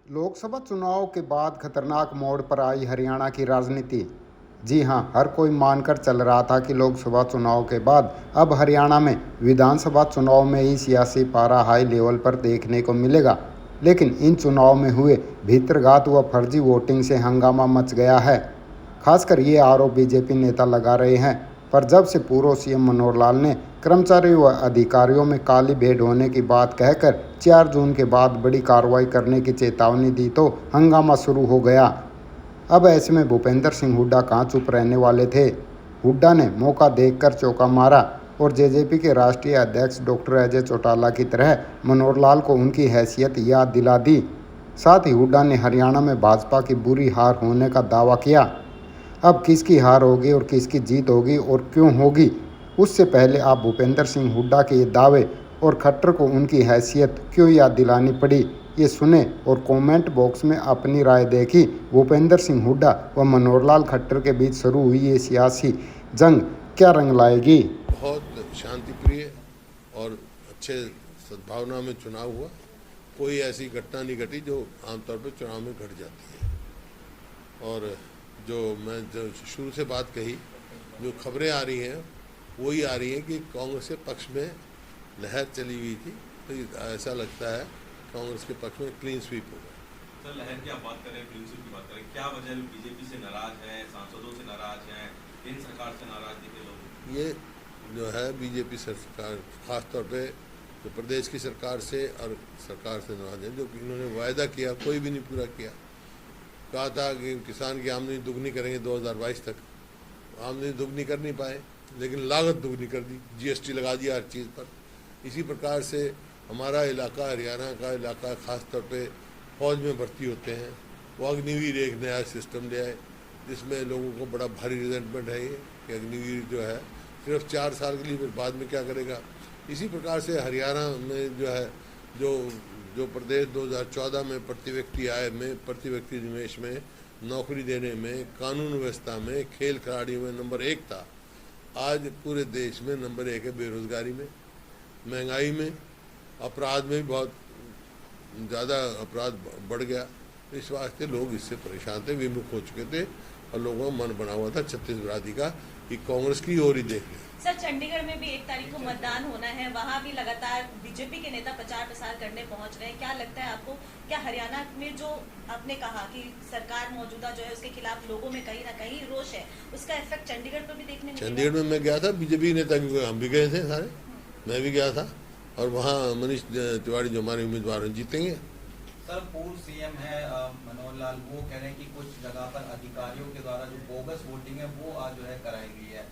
लोकसभा चुनाव के बाद खतरनाक मोड़ पर आई हरियाणा की राजनीति। जी हां, हर कोई मानकर चल रहा था कि लोकसभा चुनाव के बाद अब हरियाणा में विधानसभा चुनाव में ही सियासी पारा हाई लेवल पर देखने को मिलेगा। लेकिन इन चुनाव में हुए भीतरघात व फर्जी वोटिंग से हंगामा मच गया है। खासकर ये आरोप बीजेपी नेता लगा रहे हैं। पर जब से पूर्व सीएम मनोहर लाल ने कर्मचारियों व अधिकारियों में काली भेंट होने की बात कहकर 4 जून के बाद बड़ी कार्रवाई करने की चेतावनी दी तो हंगामा शुरू हो गया। अब ऐसे में भूपेंद्र सिंह हुड्डा कहाँ चुप रहने वाले थे। हुड्डा ने मौका देखकर चौका मारा और जेजेपी के राष्ट्रीय अध्यक्ष डॉक्टर अजय चौटाला की तरह मनोहर लाल को उनकी हैसियत याद दिला दी। साथ ही हुड्डा ने हरियाणा में भाजपा की बुरी हार होने का दावा किया। अब किसकी हार होगी और किसकी जीत होगी और क्यों होगी, उससे पहले आप भूपेंद्र सिंह हुड्डा के ये दावे और खट्टर को उनकी हैसियत क्यों याद दिलानी पड़ी, ये सुने और कमेंट बॉक्स में अपनी राय देखी। भूपेंद्र सिंह हुड्डा व मनोहर लाल खट्टर के बीच शुरू हुई ये सियासी जंग क्या रंग लाएगी। बहुत शांतिप्रिय और अच्छे सद्भावना में चुनाव हुआ। कोई ऐसी घटना नहीं घटी जो आमतौर पर चुनाव में घट जाती है। और जो शुरू से बात कही, जो खबरें आ रही हैं वही आ रही हैं कि कांग्रेस के पक्ष में लहर चली हुई थी, तो ऐसा लगता है कांग्रेस के पक्ष में क्लीन स्वीप होगा। सर, लहर की आप बात करें, क्लीन स्वीप की बात करें, क्या वजह बीजेपी से नाराज है, सांसदों से नाराज हैं, केंद्र सरकार से नाराज दिखे लोग? ये जो है बीजेपी सरकार खासतौर पे जो प्रदेश की सरकार से और सरकार से नाराज है, जो इन्होंने वायदा किया कोई भी नहीं पूरा किया। कहा था कि किसान की आमदनी दुगनी करेंगे 2022 तक, आमदनी दुगनी कर नहीं पाए, लेकिन लागत दुगनी कर दी, जीएसटी लगा दिया हर चीज़ पर। इसी प्रकार से हमारा इलाका, हरियाणा का इलाका खास तौर पे फौज में भर्ती होते हैं, वो अग्निवीर एक नया सिस्टम ले आए जिसमें लोगों को बड़ा भारी रिजेंटमेंट है ये कि अग्निवीर जो है सिर्फ 4 साल के लिए, फिर बाद में क्या करेगा। इसी प्रकार से हरियाणा में जो है जो प्रदेश 2014 में प्रति व्यक्ति आय में, प्रति व्यक्ति निवेश में, नौकरी देने में, कानून व्यवस्था में, खेल खिलाड़ियों में नंबर 1 था, आज पूरे देश में नंबर 1 है। बेरोजगारी में, महंगाई में, अपराध में भी बहुत ज़्यादा अपराध बढ़ गया। इस वास्ते लोग इससे परेशान थे, विमुख हो चुके थे और लोगों का मन बना हुआ था छत्तीसगढ़ का कि कांग्रेस की ओर ही देख लें। सर, चंडीगढ़ में भी 1 तारीख को मतदान होना है, वहाँ भी लगातार बीजेपी के नेता प्रचार प्रसार करने पहुंच रहे हैं। क्या लगता है आपको, क्या हरियाणा में जो आपने कहा कि सरकार मौजूदा जो है उसके खिलाफ लोगों में कहीं ना कहीं रोष है, उसका इफेक्ट चंडीगढ़ पर भी देखने मिलेगा? चंडीगढ़ में मैं गया था बीजेपी नेता, क्योंकि हम भी गए थे सारे, मैं भी गया था, और वहाँ मनीष तिवारी जो हमारे उम्मीदवार हैं जीतेंगे। सर, पूर्व सीएम है मनोहर लाल, वो कह रहे हैं कि कुछ जगह पर अधिकारियों के द्वारा जो बोगस वोटिंग है वो आज जो है कराई गई है,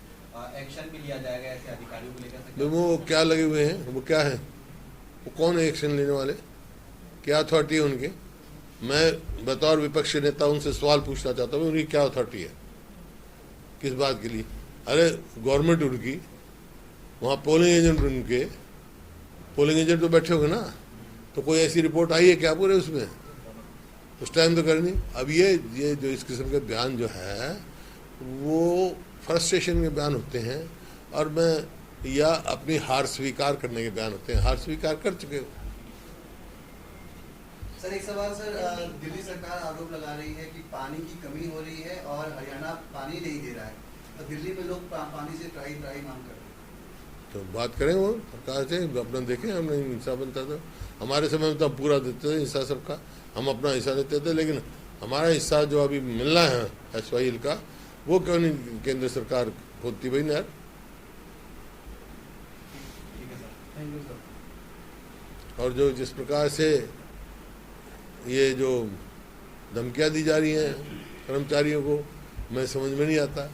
एक्शन भी लिया जाएगा ऐसे अधिकारियों को लेकर। वो क्या लगे हुए हैं, वो क्या है, वो कौन है एक्शन लेने वाले, क्या अथॉरिटी है उनकी? मैं बतौर विपक्ष नेता उनसे सवाल पूछना चाहता हूँ, उनकी क्या अथॉरिटी है, किस बात के लिए? अरे गवर्नमेंट उनकी, वहाँ पोलिंग एजेंट उनके, पोलिंग एजेंट तो बैठे होंगे ना, तो कोई ऐसी रिपोर्ट आई है क्या पूरे उसमें? उस टाइम तो करनी। अब ये जो इस किस्म के बयान जो है वो फ्रस्ट्रेशन के बयान होते हैं, और मैं या अपनी हार स्वीकार करने के बयान होते हैं। हार स्वीकार कर चुके हो। सर, एक सवाल सर, दिल्ली सरकार आरोप लगा रही है कि पानी की कमी हो रही है और हरियाणा पानी नहीं दे रहा है, तो दिल्ली में लोग पानी से त्राही मांग कर रहे हैं। तो बात करें वो सरकार से, अपना देखें, हमने हिस्सा बनता था, हमारे समय में तो पूरा देते थे हिस्सा सबका, हम अपना हिस्सा देते थे, लेकिन हमारा हिस्सा जो अभी मिलना है SYL का, वो क्यों नहीं केंद्र सरकार खोदती भाई यार। और जो जिस प्रकार से ये जो धमकियां दी जा रही हैं कर्मचारियों को, मैं समझ में नहीं आता।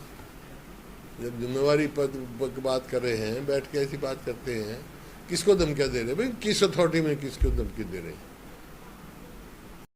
जब जिम्मेवारी पद की बात कर रहे हैं, बैठ के ऐसी बात करते हैं, किसको धमकियां दे रहे हैं भाई? किस अथॉरिटी में किसको धमकी दे रहे हैं?